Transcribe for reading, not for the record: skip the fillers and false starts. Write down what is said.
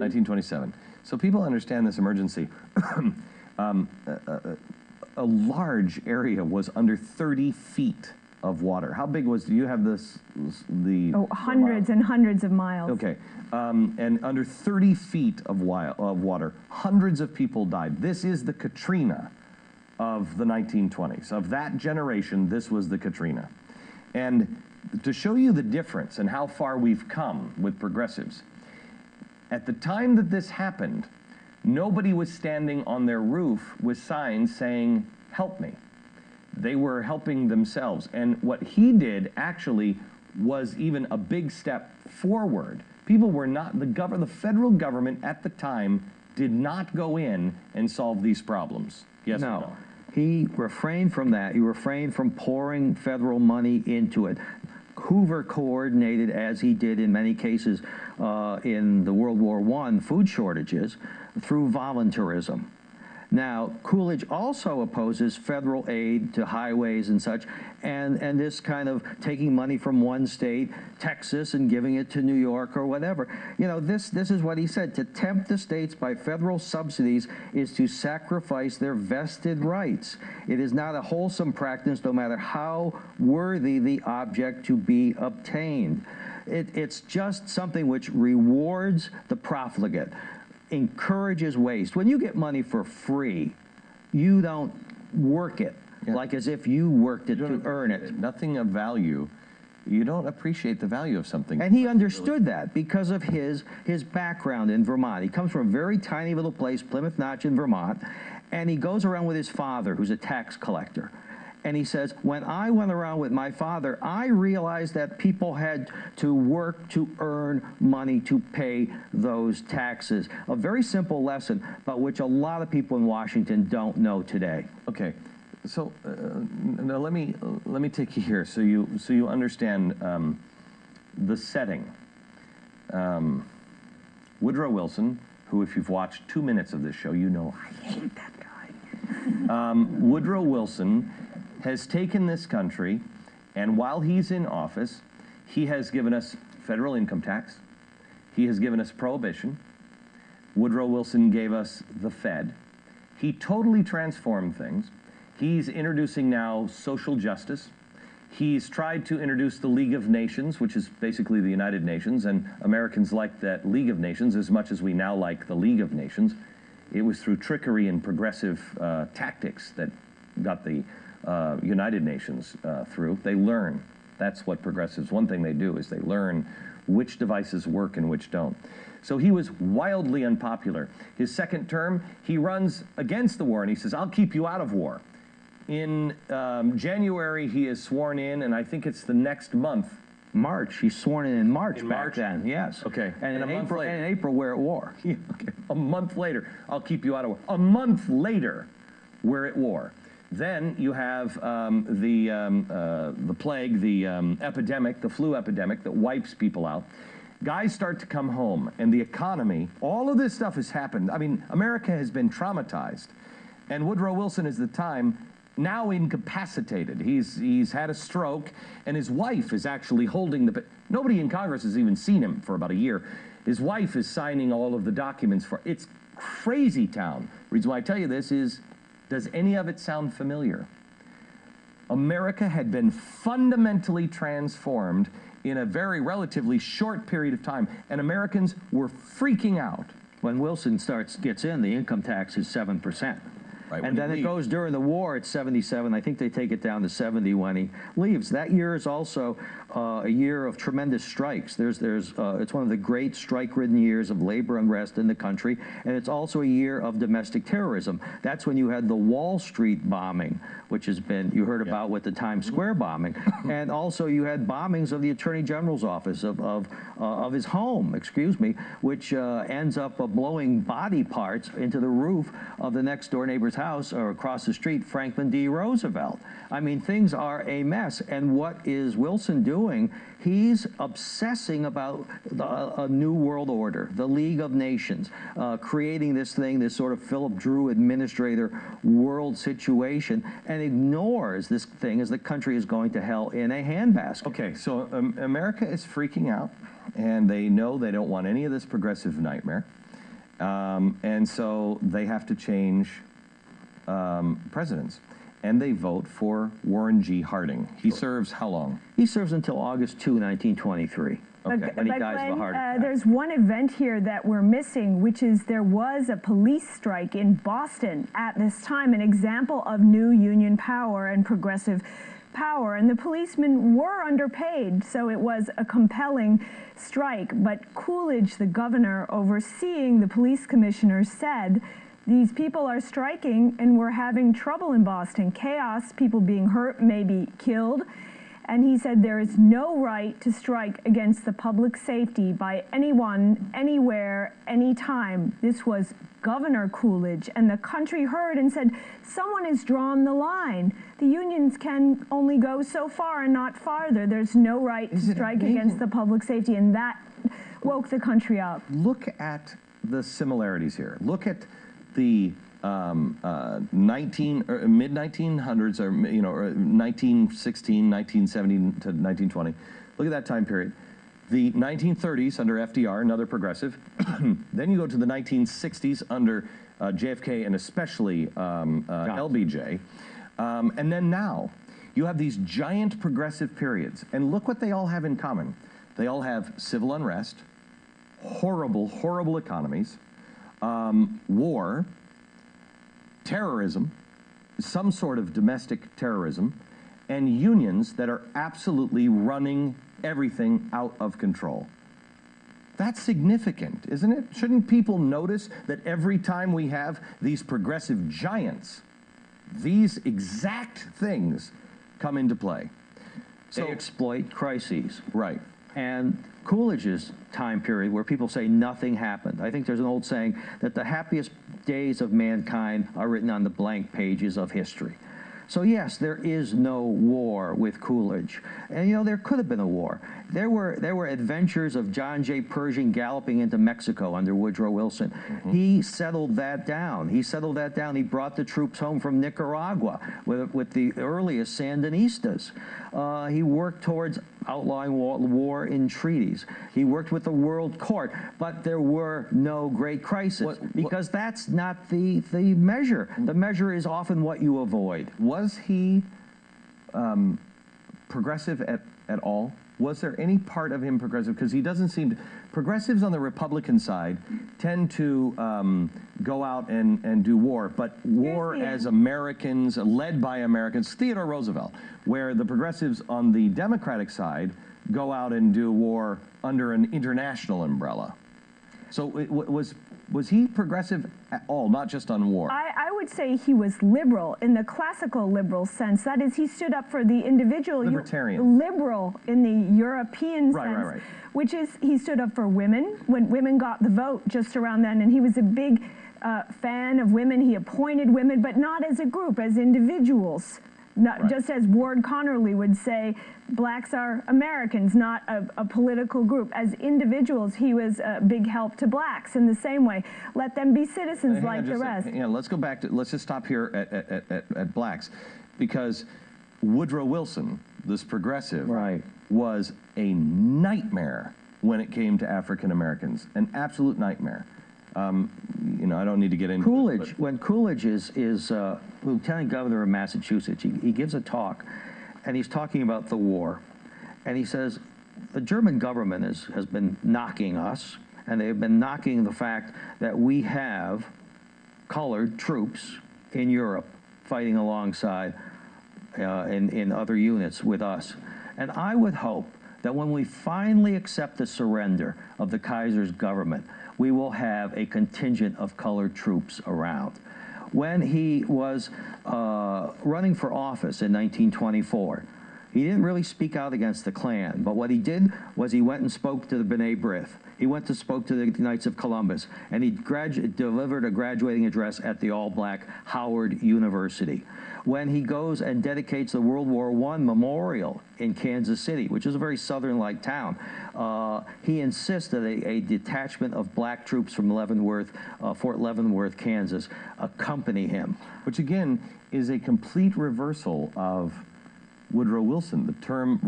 1927. So people understand this emergency. A large area was under 30 feet of water. How big was, do you have this, hundreds and hundreds of miles. Okay, and under 30 feet of water, hundreds of people died. This is the Katrina of the 1920s. Of that generation, this was the Katrina. And to show you the difference and how far we've come with progressives, at the time that this happened, nobody was standing on their roof with signs saying, "Help me." They were helping themselves. And what he did actually was even a big step forward. People were not, the federal government at the time did not go in and solve these problems. Yes or no? He refrained from that. He refrained from pouring federal money into it. Hoover coordinated, as he did in many cases in the World War I, food shortages through voluntarism. Now, Coolidge also opposes federal aid to highways and such, and this kind of taking money from one state, Texas, and giving it to New York or whatever. You know, this is what he said: to tempt the states by federal subsidies is to sacrifice their vested rights. It is not a wholesome practice, no matter how worthy the object to be obtained. It's just something which rewards the profligate, encourages waste. When you get money for free, you don't work it like as if you worked it to earn it. Nothing of value. You don't appreciate the value of something. And he understood that because of his background in Vermont. He comes from a very tiny little place, Plymouth Notch in Vermont, and he goes around with his father, who's a tax collector. And he says, when I went around with my father, I realized that people had to work to earn money to pay those taxes. A very simple lesson, but which a lot of people in Washington don't know today. Okay, so now let me take you here so you understand the setting. Woodrow Wilson, who, if you've watched 2 minutes of this show, you know I hate that guy. Woodrow Wilson has taken this country, and while he's in office, he has given us federal income tax. He has given us prohibition. Woodrow Wilson gave us the Fed. He totally transformed things. He's introducing now social justice. He's tried to introduce the League of Nations, which is basically the United Nations, and Americans like that League of Nations as much as we now like the League of Nations. It was through trickery and progressive tactics that got the United Nations through. They learn. That's what progressives, one thing they do is they learn which devices work and which don't. So he was wildly unpopular. His second term, he runs against the war and he says, I'll keep you out of war. In January, he is sworn in, and I think it's the next month. March. He's sworn in March back then, yes. Okay. And in April, we're at war. Yeah, okay. A month later, I'll keep you out of war. A month later, we're at war. Then you have the plague, the epidemic, the flu epidemic that wipes people out. Guys start to come home, and the economy, all of this stuff has happened. I mean, America has been traumatized. And Woodrow Wilson is at the time now incapacitated. He's had a stroke, and his wife is actually holding the... Nobody in Congress has even seen him for about a year. His wife is signing all of the documents for... It's crazy town. The reason why I tell you this is, does any of it sound familiar? America had been fundamentally transformed in a very relatively short period of time, and Americans were freaking out. When Wilson gets in, the income tax is 7%. Right, and then it goes during the war at 77. I think they take it down to 70 when he leaves. That year is also a year of tremendous strikes. It's one of the great strike-ridden years of labor unrest in the country, and it's also a year of domestic terrorism. That's when you had the Wall Street bombing, which has been, you heard about with the Times Square bombing, and also you had bombings of the Attorney General's office, of his home, excuse me, which ends up blowing body parts into the roof of the next door neighbor's house, or across the street, Franklin D. Roosevelt. I mean, things are a mess. And what is Wilson doing? He's obsessing about a new world order, the League of Nations, creating this thing, this sort of Philip Drew administrator world situation, and ignores this thing as the country is going to hell in a handbasket. Okay, so America is freaking out, and they know they don't want any of this progressive nightmare. And so they have to change presidents. And they vote for Warren G. Harding. He serves how long? He serves until August 2, 1923. Okay. When he dies of a heart attack. There's one event here that we're missing, which is there was a police strike in Boston at this time, an example of new union power and progressive power. And the policemen were underpaid, so it was a compelling strike. But Coolidge, the governor overseeing the police commissioner, said, these people are striking and we're having trouble in Boston. Chaos, people being hurt, maybe killed. And he said there is no right to strike against the public safety by anyone, anywhere, anytime. This was Governor Coolidge, and the country heard and said, someone has drawn the line. The unions can only go so far and not farther. There's no right to strike against the public safety, and that woke the country up. Look at the similarities here. Look at the mid-1900s, or 1916, 1970 to 1920. Look at that time period. The 1930s under FDR, another progressive. Then you go to the 1960s under JFK and especially LBJ. And then now, you have these giant progressive periods. And look what they all have in common. They all have civil unrest, horrible, horrible economies, war, terrorism, some sort of domestic terrorism, and unions that are absolutely running everything out of control. That's significant, isn't it? Shouldn't people notice that every time we have these progressive giants, these exact things come into play? They exploit crises. Right. And Coolidge's time period, where people say nothing happened. I think there's an old saying that the happiest days of mankind are written on the blank pages of history. So yes, there is no war with Coolidge. And you know, there could have been a war. There were adventures of John J. Pershing galloping into Mexico under Woodrow Wilson. Mm-hmm. He settled that down. He settled that down. He brought the troops home from Nicaragua with the earliest Sandinistas. He worked towards outlawing war in treaties. He worked with the World Court, but there were no great crises because that's not the measure. The measure is often what you avoid. Was he progressive at all? Was there any part of him progressive? Because he doesn't seem to. Progressives on the Republican side tend to go out and do war, but war as Americans, led by Americans, Theodore Roosevelt, where the progressives on the Democratic side go out and do war under an international umbrella. So was he progressive at all, not just on war? I would say he was liberal in the classical liberal sense. That is, he stood up for the individual. Libertarian. Liberal in the European sense. Right. Which is, he stood up for women when women got the vote just around then, and he was a big fan of women. He appointed women, but not as a group, as individuals. Just as Ward Connerly would say, blacks are Americans, not a political group. As individuals, he was a big help to blacks in the same way. Let them be citizens like the rest. Let's go back to, let's just stop here at blacks, because Woodrow Wilson, this progressive, was a nightmare when it came to African Americans, an absolute nightmare. I don't need to get into Coolidge. When Coolidge is lieutenant governor of Massachusetts, he gives a talk, and he's talking about the war, and he says the German government has been knocking us, and they've been knocking the fact that we have colored troops in Europe fighting alongside in other units with us. And I would hope that when we finally accept the surrender of the Kaiser's government, we will have a contingent of colored troops around. When he was running for office in 1924, he didn't really speak out against the Klan, but what he did was he went and spoke to the B'nai B'rith. He went to spoke to the Knights of Columbus, and he delivered a graduating address at the all-black Howard University. When he goes and dedicates the World War I memorial in Kansas City, which is a very southern-like town, he insists that a detachment of black troops from Fort Leavenworth, Kansas, accompany him. Which, again, is a complete reversal of Woodrow Wilson. The term